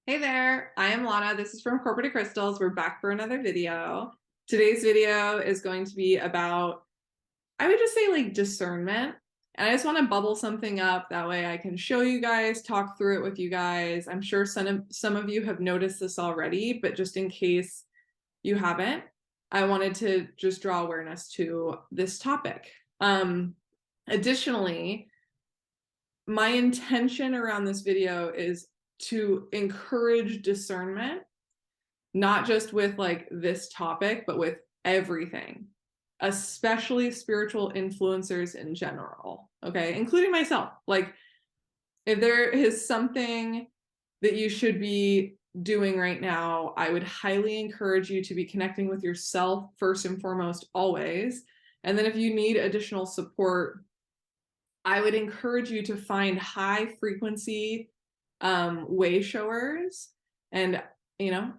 Hey there, I am Lana. This is from Corporate Crystals. We're back for another video. Today's video is going to be about, I would just say like discernment. And I just want to bubble something up. That way I can show you guys, talk through it with you guys. I'm sure some of you have noticed this already, but just in case you haven't, I wanted to just draw awareness to this topic. Additionally, my intention around this video is to encourage discernment, not just with like this topic, but with everything, especially spiritual influencers in general, okay, including myself. Like, if there is something that you should be doing right now, I would highly encourage you to be connecting with yourself first and foremost, always. And then if you need additional support, I would encourage you to find high frequency way showers. And I am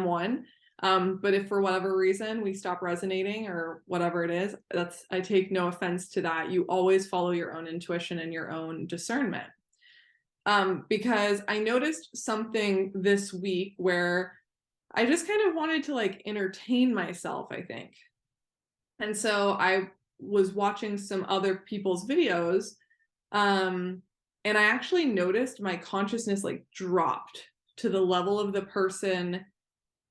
one. But if for whatever reason we stop resonating or whatever it is, I take no offense to that. You always follow your own intuition and your own discernment. Because I noticed something this week where I just kind of wanted to like entertain myself, I think. And so I was watching some other people's videos, and I actually noticed my consciousness like dropped to the level of the person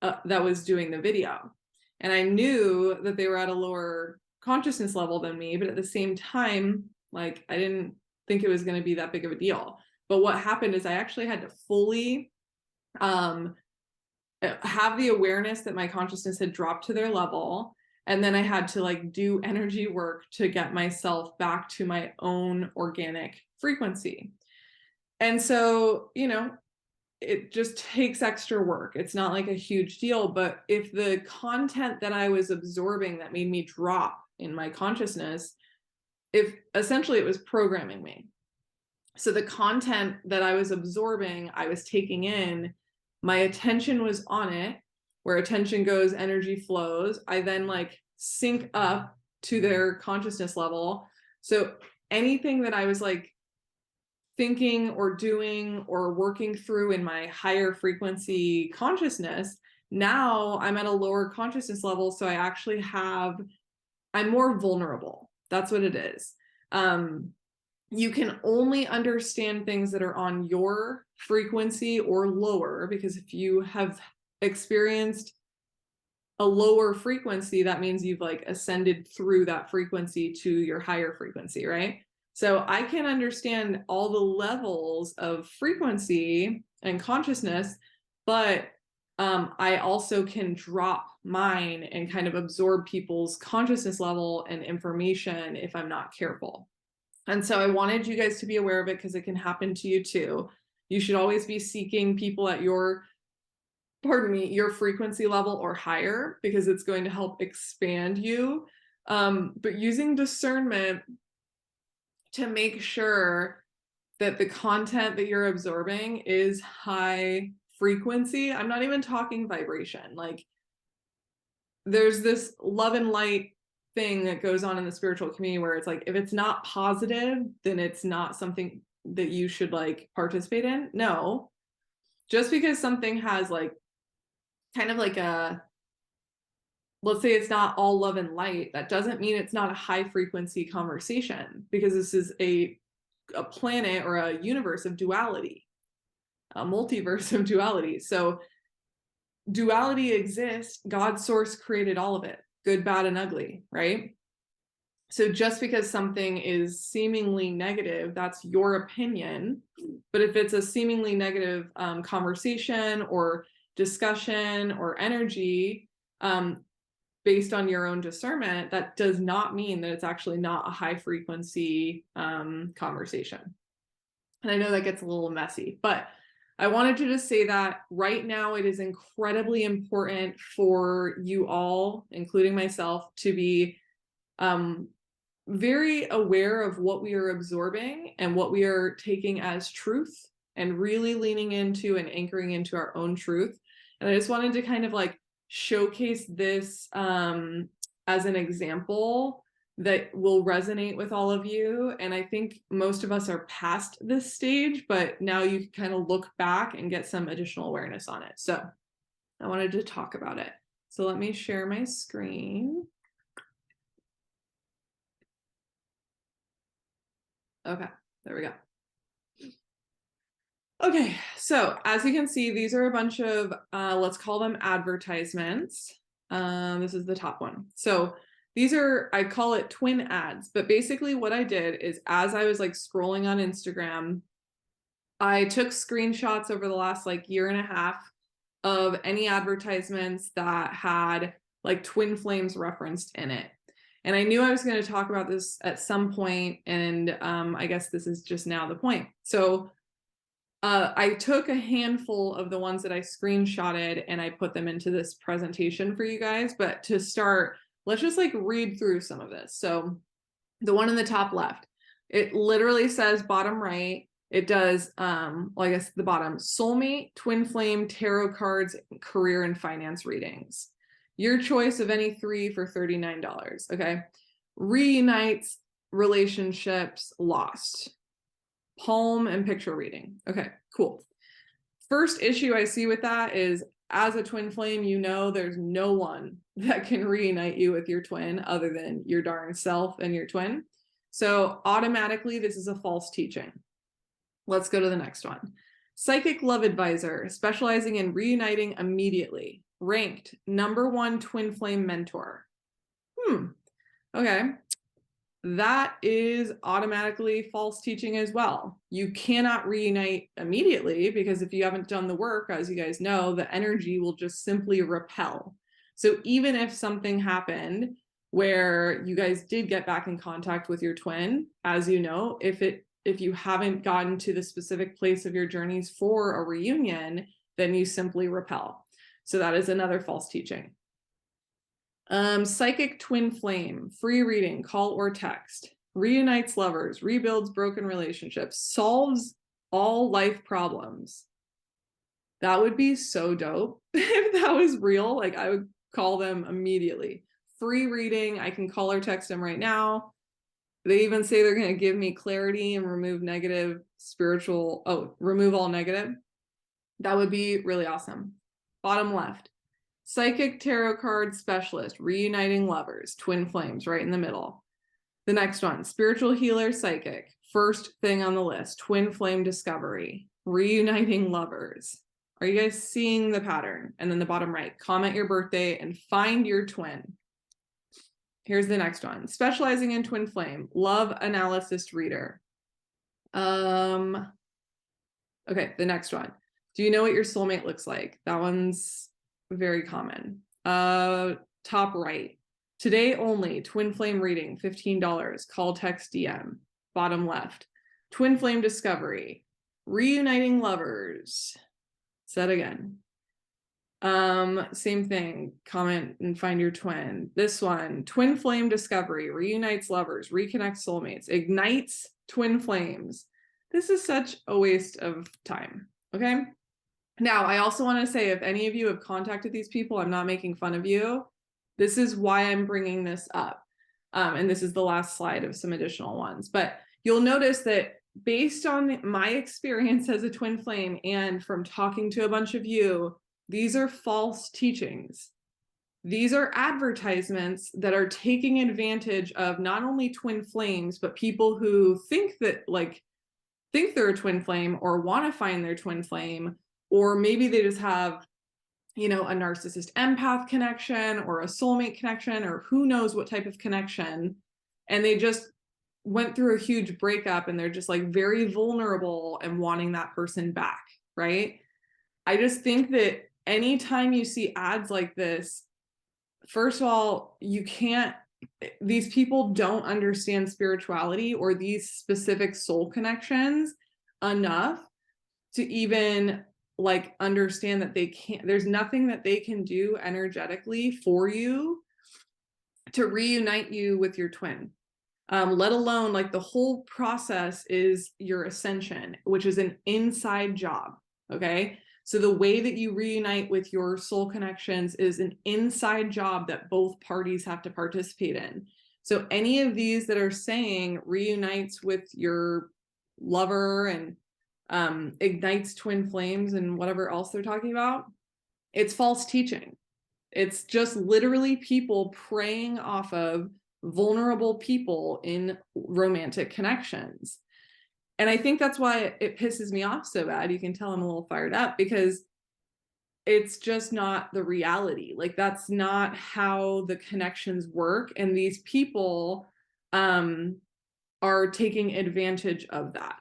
that was doing the video. And I knew that they were at a lower consciousness level than me, but at the same time, like, I didn't think it was going to be that big of a deal. But what happened is I actually had to fully have the awareness that my consciousness had dropped to their level. And then I had to like do energy work to get myself back to my own organic frequency. And so, it just takes extra work. It's not like a huge deal, but if the content that I was absorbing that made me drop in my consciousness, if essentially it was programming me. So the content that I was absorbing, I was taking in, my attention was on it. Where attention goes, energy flows. I then like sync up to their consciousness level. So anything that I was like thinking or doing or working through in my higher frequency consciousness, now I'm at a lower consciousness level. So I'm more vulnerable. That's what it is. You can only understand things that are on your frequency or lower, because if you have experienced a lower frequency, that means you've like ascended through that frequency to your higher frequency, right? So I can understand all the levels of frequency and consciousness, but I also can drop mine and kind of absorb people's consciousness level and information if I'm not careful. And so I wanted you guys to be aware of it because it can happen to you too. You should always be seeking people at your frequency level or higher, because it's going to help expand you. But using discernment to make sure that the content that you're absorbing is high frequency. I'm not even talking vibration. Like, there's this love and light thing that goes on in the spiritual community where it's like, if it's not positive, then it's not something that you should like participate in. No, just because something has like kind of like let's say it's not all love and light, that doesn't mean it's not a high frequency conversation, because this is a planet or a universe of duality, a multiverse of duality. So duality exists. God's source created all of it, good, bad, and ugly, right? So just because something is seemingly negative, that's your opinion. But if it's a seemingly negative conversation or discussion or energy, based on your own discernment, that does not mean that it's actually not a high frequency conversation. And I know that gets a little messy, but I wanted to just say that right now it is incredibly important for you all, including myself, to be very aware of what we are absorbing and what we are taking as truth, and really leaning into and anchoring into our own truth. And I just wanted to kind of like showcase this as an example that will resonate with all of you. And I think most of us are past this stage, but now you can kind of look back and get some additional awareness on it. So I wanted to talk about it. So let me share my screen. Okay, there we go. Okay, so as you can see, these are a bunch of, let's call them advertisements. This is the top one. So these are, I call it twin ads, but basically what I did is as I was like scrolling on Instagram, I took screenshots over the last like year and a half of any advertisements that had like twin flames referenced in it. And I knew I was going to talk about this at some point, and I guess this is just now the point. So I took a handful of the ones that I screenshotted and I put them into this presentation for you guys. But to start, let's just like read through some of this. So the one in the top left, it literally says bottom right. It does, well, I guess the bottom, soulmate, twin flame, tarot cards, career and finance readings. Your choice of any 3 for $39. Okay. Reunites, relationships, lost. Palm and picture reading. Okay, cool. First issue I see with that is, as a twin flame, you know there's no one that can reunite you with your twin other than your darn self and your twin. So automatically, this is a false teaching. Let's go to the next one. Psychic love advisor, specializing in reuniting immediately. Ranked #1 twin flame mentor. Okay. That is automatically false teaching as well. You cannot reunite immediately because if you haven't done the work, as you guys know, the energy will just simply repel. So even if something happened where you guys did get back in contact with your twin, as you know, if you haven't gotten to the specific place of your journeys for a reunion, then you simply repel. So that is another false teaching. Psychic twin flame, free reading, call or text, reunites lovers, rebuilds broken relationships, solves all life problems. That would be so dope if that was real. Like I would call them immediately. Free reading, I can call or text them right now. They even say they're going to give me clarity and remove negative spiritual, remove all negative. That would be really awesome. Bottom left. Psychic tarot card specialist, reuniting lovers, twin flames, right in the middle. The next one, spiritual healer, psychic, first thing on the list, twin flame discovery, reuniting lovers. Are you guys seeing the pattern? And then the bottom right, comment your birthday and find your twin. Here's the next one, specializing in twin flame, love analysis reader. Okay, the next one. Do you know what your soulmate looks like? That one's very common. Top right, today only, twin flame reading, $15, call, text, DM. Bottom left, twin flame discovery, reuniting lovers. Said again. Same thing, comment and find your twin. This one, twin flame discovery, reunites lovers, reconnects soulmates, ignites twin flames. This is such a waste of time, okay? Now, I also want to say, if any of you have contacted these people, I'm not making fun of you. This is why I'm bringing this up. And this is the last slide of some additional ones. But you'll notice that based on my experience as a twin flame and from talking to a bunch of you, these are false teachings. These are advertisements that are taking advantage of not only twin flames, but people who think they're a twin flame or want to find their twin flame. Or maybe they just have, a narcissist empath connection or a soulmate connection, or who knows what type of connection. And they just went through a huge breakup and they're just like very vulnerable and wanting that person back, right? I just think that anytime you see ads like this, first of all, these people don't understand spirituality or these specific soul connections enough to even understand that there's nothing that they can do energetically for you to reunite you with your twin. Let alone the whole process is your ascension, which is an inside job. Okay. So the way that you reunite with your soul connections is an inside job that both parties have to participate in. So any of these that are saying reunites with your lover and ignites twin flames and whatever else they're talking about, it's false teaching. It's just literally people preying off of vulnerable people in romantic connections. And I think that's why it pisses me off so bad. You can tell I'm a little fired up because it's just not the reality. Like, that's not how the connections work. And these people are taking advantage of that.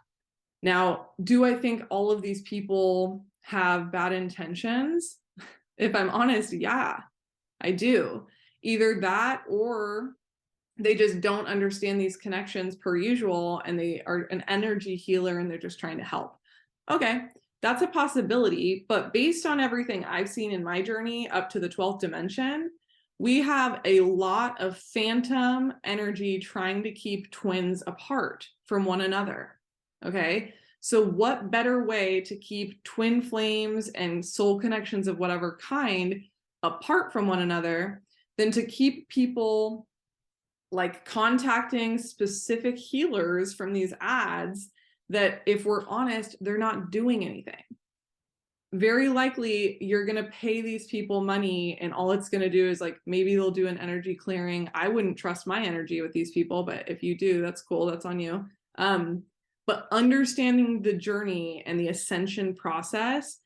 Now, do I think all of these people have bad intentions? If I'm honest, yeah, I do. Either that, or they just don't understand these connections per usual, and they are an energy healer and they're just trying to help. Okay, that's a possibility, but based on everything I've seen in my journey up to the 12th dimension, we have a lot of phantom energy trying to keep twins apart from one another. Okay, so what better way to keep twin flames and soul connections of whatever kind apart from one another than to keep people like contacting specific healers from these ads that, if we're honest, they're not doing anything. Very likely you're going to pay these people money and all it's going to do is, like, maybe they'll do an energy clearing. I wouldn't trust my energy with these people, but if you do, that's cool, that's on you. But understanding the journey and the ascension process,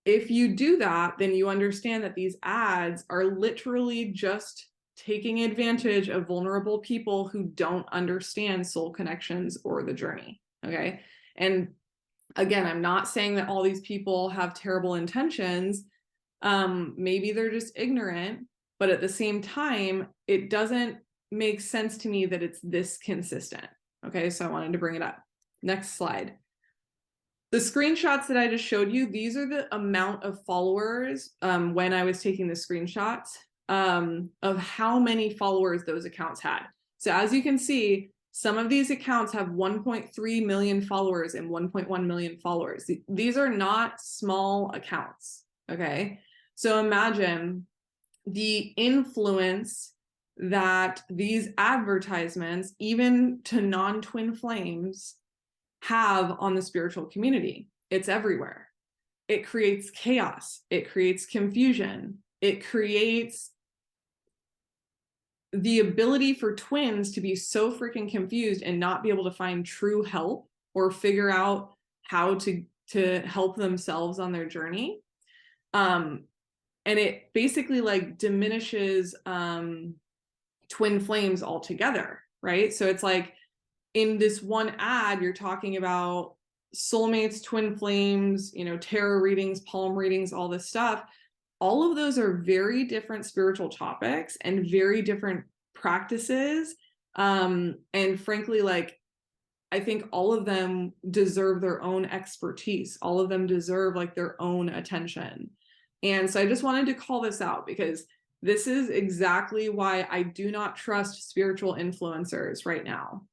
if you do that, then you understand that these ads are literally just taking advantage of vulnerable people who don't understand soul connections or the journey. Okay. And again, I'm not saying that all these people have terrible intentions. Maybe they're just ignorant, but at the same time, it doesn't make sense to me that it's this consistent. Okay. So I wanted to bring it up. Next slide. The screenshots that I just showed you, these are the amount of followers when I was taking the screenshots of how many followers those accounts had. So as you can see, some of these accounts have 1.3 million followers and 1.1 million followers. These are not small accounts, okay? So imagine the influence that these advertisements, even to non-twin flames, have on the spiritual community. It's everywhere. It creates chaos. It creates confusion. It creates the ability for twins to be so freaking confused and not be able to find true help or figure out how to help themselves on their journey. And it basically like diminishes twin flames altogether, right? So it's like, in this one ad, you're talking about soulmates, twin flames, you know, tarot readings, palm readings, all this stuff. All of those are very different spiritual topics and very different practices. And frankly, like, I think all of them deserve their own expertise. All of them deserve like their own attention. And so I just wanted to call this out because this is exactly why I do not trust spiritual influencers right now.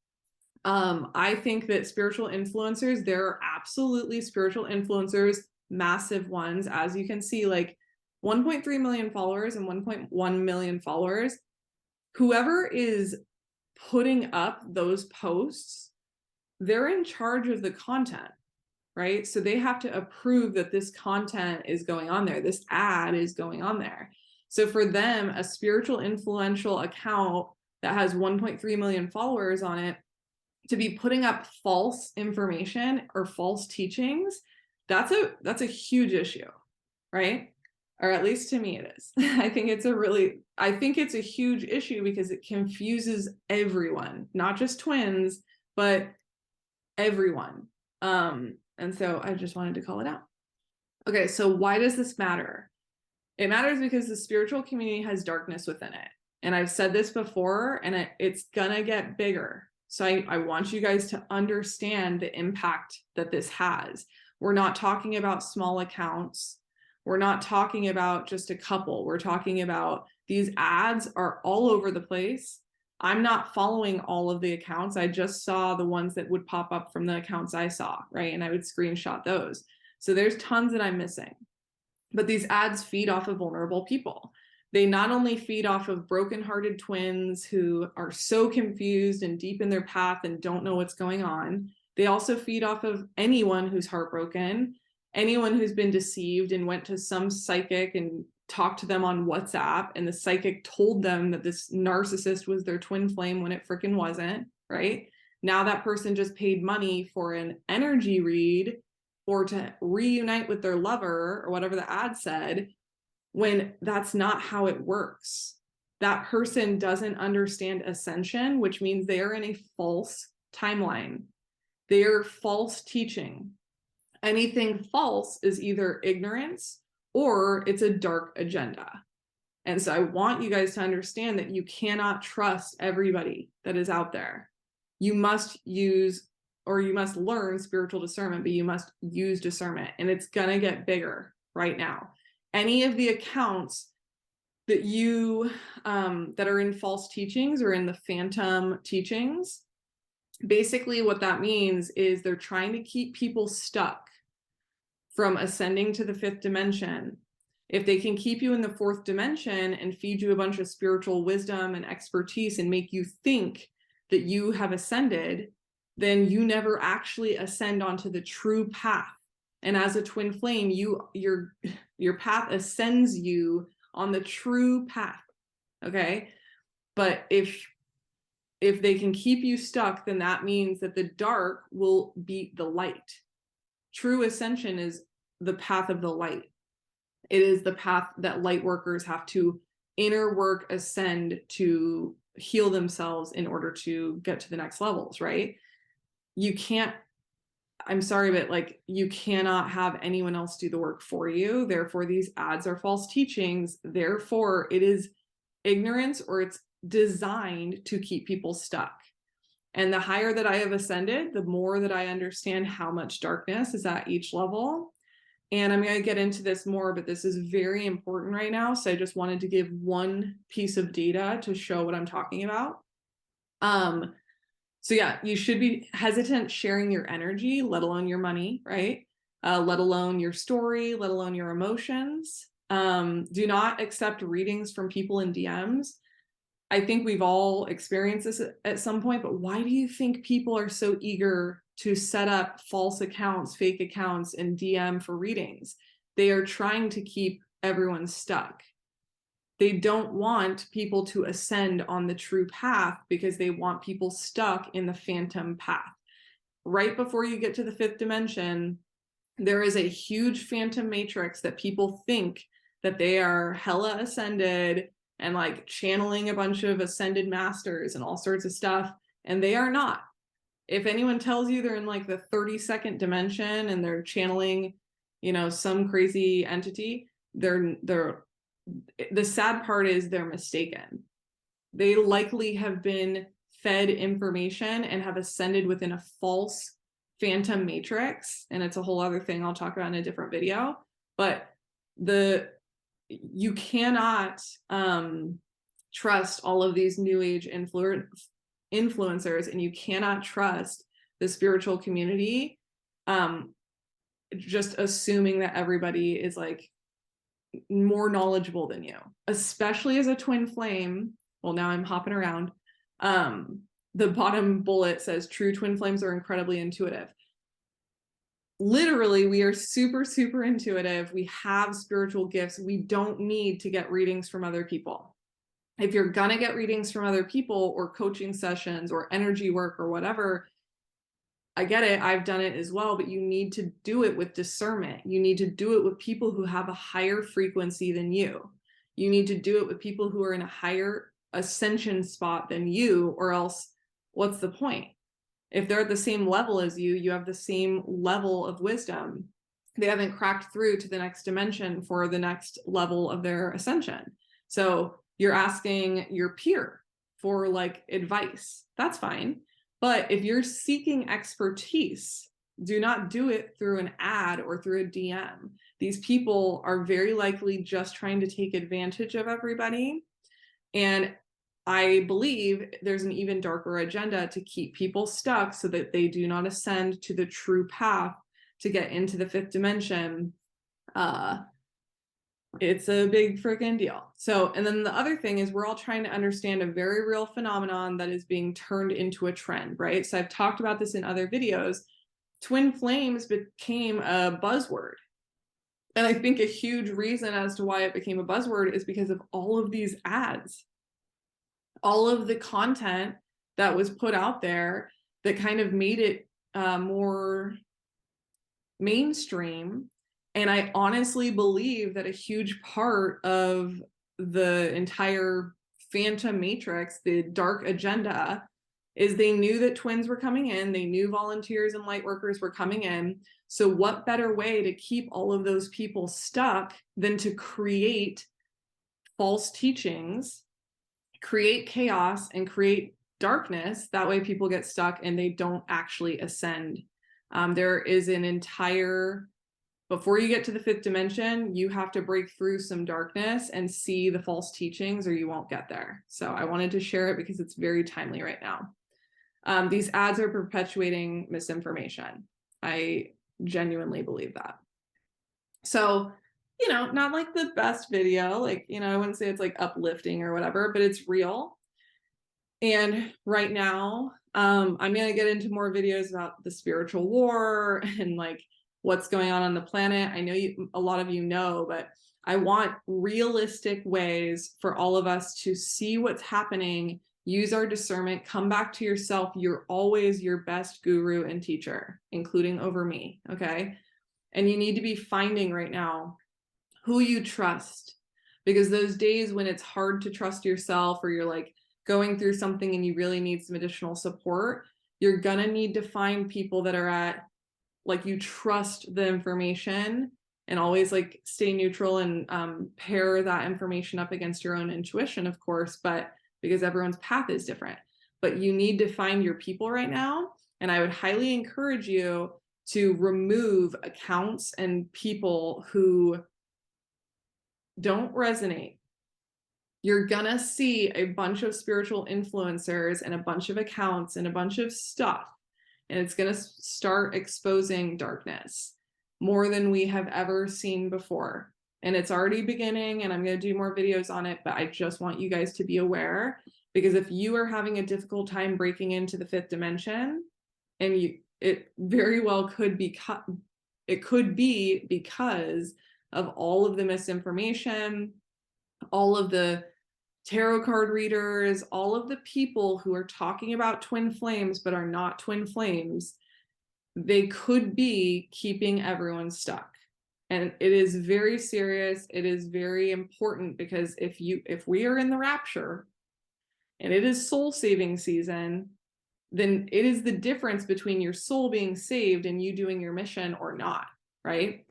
I think that spiritual influencers, there are absolutely spiritual influencers, massive ones, as you can see, like 1.3 million followers and 1.1 million followers. Whoever is putting up those posts, they're in charge of the content, right? So they have to approve that this content is going on there, this ad is going on there. So for them, a spiritual influential account that has 1.3 million followers on it, to be putting up false information or false teachings, that's a huge issue, right? Or at least to me it is. I think it's a huge issue because it confuses everyone, not just twins, but everyone. And so I just wanted to call it out. Okay, so why does this matter? It matters because the spiritual community has darkness within it. And I've said this before, and it's gonna get bigger. So I want you guys to understand the impact that this has. We're not talking about small accounts. We're not talking about just a couple. We're talking about these ads are all over the place. I'm not following all of the accounts. I just saw the ones that would pop up from the accounts I saw, right? And I would screenshot those. So there's tons that I'm missing. But these ads feed off of vulnerable people. They not only feed off of brokenhearted twins who are so confused and deep in their path and don't know what's going on, they also feed off of anyone who's heartbroken, anyone who's been deceived and went to some psychic and talked to them on WhatsApp, and the psychic told them that this narcissist was their twin flame when it freaking wasn't, right? Now that person just paid money for an energy read or to reunite with their lover or whatever the ad said, when that's not how it works. That person doesn't understand ascension, which means they are in a false timeline. They are false teaching. Anything false is either ignorance or it's a dark agenda. And so I want you guys to understand that you cannot trust everybody that is out there. You must use, or you must learn spiritual discernment, but you must use discernment, and it's going to get bigger right now. Any of the accounts that you that are in false teachings or in the phantom teachings, basically what that means is they're trying to keep people stuck from ascending to the fifth dimension. If they can keep you in the fourth dimension and feed you a bunch of spiritual wisdom and expertise and make you think that you have ascended, then you never actually ascend onto the true path. And as a twin flame, your path ascends you on the true path. Okay. But if they can keep you stuck, then that means that the dark will beat the light. True ascension is the path of the light. It is the path that light workers have to inner work, ascend to heal themselves in order to get to the next levels, right? You can't, I'm sorry, but like, you cannot have anyone else do the work for you. Therefore, these ads are false teachings. Therefore, it is ignorance, or it's designed to keep people stuck. And the higher that I have ascended, the more that I understand how much darkness is at each level. And I'm going to get into this more, but this is very important right now. So I just wanted to give one piece of data to show what I'm talking about. So yeah, you should be hesitant sharing your energy, let alone your money, right? Let alone your story, let alone your emotions. Do not accept readings from people in DMs. I think we've all experienced this at some point, but why do you think people are so eager to set up false accounts, fake accounts, and DM for readings? They are trying to keep everyone stuck. They don't want people to ascend on the true path because they want people stuck in the phantom path. Right before you get to the fifth dimension, there is a huge phantom matrix that people think that they are hella ascended and like channeling a bunch of ascended masters and all sorts of stuff, and they are not. If anyone tells you they're in like the 32nd dimension and they're channeling, you know, some crazy entity, the sad part is they're mistaken. They likely have been fed information and have ascended within a false phantom matrix, and it's a whole other thing I'll talk about in a different video. But you cannot trust all of these new age influencers, and you cannot trust the spiritual community just assuming that everybody is like more knowledgeable than you, especially as a twin flame. Well, now I'm hopping around. The bottom bullet says true twin flames are incredibly intuitive. Literally, we are super, super intuitive. We have spiritual gifts. We don't need to get readings from other people. If you're gonna get readings from other people or coaching sessions or energy work or whatever, I get it. I've done it as well, but you need to do it with discernment. You need to do it with people who have a higher frequency than you. You need to do it with people who are in a higher ascension spot than you, or else what's the point? If they're at the same level as you, you have the same level of wisdom. They haven't cracked through to the next dimension for the next level of their ascension. So you're asking your peer for like advice. That's fine. But if you're seeking expertise, do not do it through an ad or through a DM. These people are very likely just trying to take advantage of everybody. And I believe there's an even darker agenda to keep people stuck so that they do not ascend to the true path to get into the fifth dimension. It's a big freaking deal. So, and then the other thing is we're all trying to understand a very real phenomenon that is being turned into a trend, right? So I've talked about this in other videos. Twin flames became a buzzword. And I think a huge reason as to why it became a buzzword is because of all of these ads, all of the content that was put out there that kind of made it more mainstream. And I honestly believe that a huge part of the entire Phantom Matrix, the dark agenda, is they knew that twins were coming in, they knew volunteers and light workers were coming in. So what better way to keep all of those people stuck than to create false teachings, create chaos, and create darkness? That way people get stuck and they don't actually ascend. There is an entire, before you get to the fifth dimension, you have to break through some darkness and see the false teachings, or you won't get there. So I wanted to share it because it's very timely right now. These ads are perpetuating misinformation. I genuinely believe that. So, you know, not like the best video, like, you know, I wouldn't say it's like uplifting or whatever, but it's real. And right now, I'm going to get into more videos about the spiritual war and like what's going on the planet. I know a lot of you know, but I want realistic ways for all of us to see what's happening, use our discernment, come back to yourself. You're always your best guru and teacher, including over me, okay? And you need to be finding right now who you trust, because those days when it's hard to trust yourself, or you're like going through something and you really need some additional support, you're gonna need to find people that are at, like, you trust the information, and always like stay neutral and pair that information up against your own intuition, of course, but because everyone's path is different. But you need to find your people right now. And I would highly encourage you to remove accounts and people who don't resonate. You're gonna see a bunch of spiritual influencers and a bunch of accounts and a bunch of stuff, and it's gonna start exposing darkness more than we have ever seen before. And it's already beginning, and I'm gonna do more videos on it, but I just want you guys to be aware, because if you are having a difficult time breaking into the fifth dimension, and it very well could be because of all of the misinformation, all of the tarot card readers, all of the people who are talking about twin flames but are not twin flames. They could be keeping everyone stuck. And it is very serious. It is very important, because if we are in the rapture and it is soul saving season, then it is the difference between your soul being saved and you doing your mission or not, right?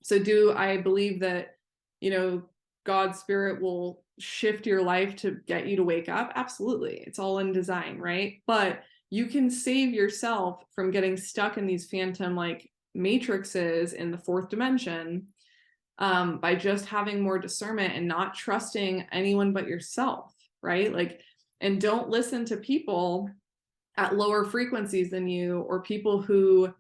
So do I believe that, you know, God's spirit will shift your life to get you to wake up? Absolutely. It's all in design, right? But you can save yourself from getting stuck in these phantom like matrices in the fourth dimension by just having more discernment and not trusting anyone but yourself, right? Like, and don't listen to people at lower frequencies than you, or people who,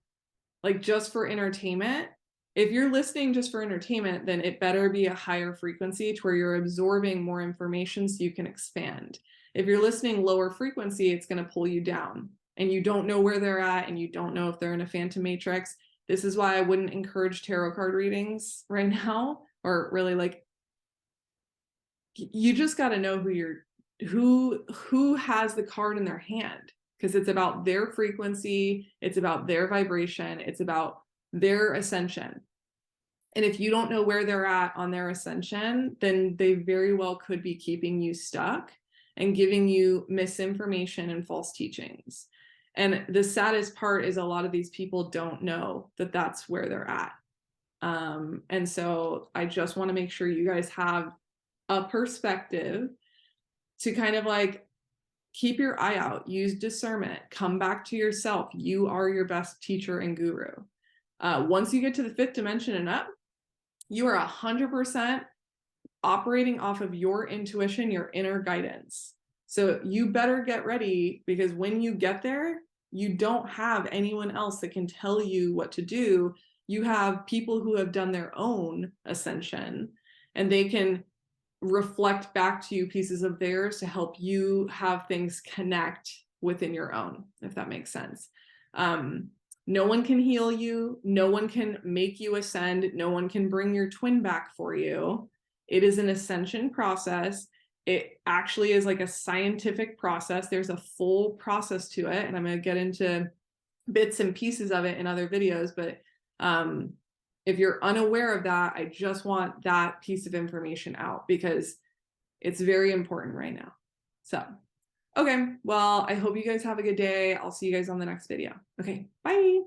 like, just for entertainment. If you're listening just for entertainment, then it better be a higher frequency to where you're absorbing more information so you can expand. If you're listening lower frequency, it's going to pull you down, and you don't know where they're at, and you don't know if they're in a phantom matrix. This is why I wouldn't encourage tarot card readings right now, or really, like, you just got to know who has the card in their hand, because it's about their frequency, it's about their vibration, it's about their ascension. And if you don't know where they're at on their ascension, then they very well could be keeping you stuck and giving you misinformation and false teachings. And the saddest part is a lot of these people don't know that that's where they're at. And so I just want to make sure you guys have a perspective to kind of like keep your eye out, use discernment, come back to yourself. You are your best teacher and guru. Once you get to the fifth dimension and up, you are 100% operating off of your intuition, your inner guidance. So you better get ready, because when you get there, you don't have anyone else that can tell you what to do. You have people who have done their own ascension, and they can reflect back to you pieces of theirs to help you have things connect within your own, if that makes sense. No one can heal you. No one can make you ascend. No one can bring your twin back for you. It is an ascension process. It actually is like a scientific process. There's a full process to it, and I'm going to get into bits and pieces of it in other videos, but if you're unaware of that, I just want that piece of information out because it's very important right now. So, okay, well, I hope you guys have a good day. I'll see you guys on the next video. Okay, bye.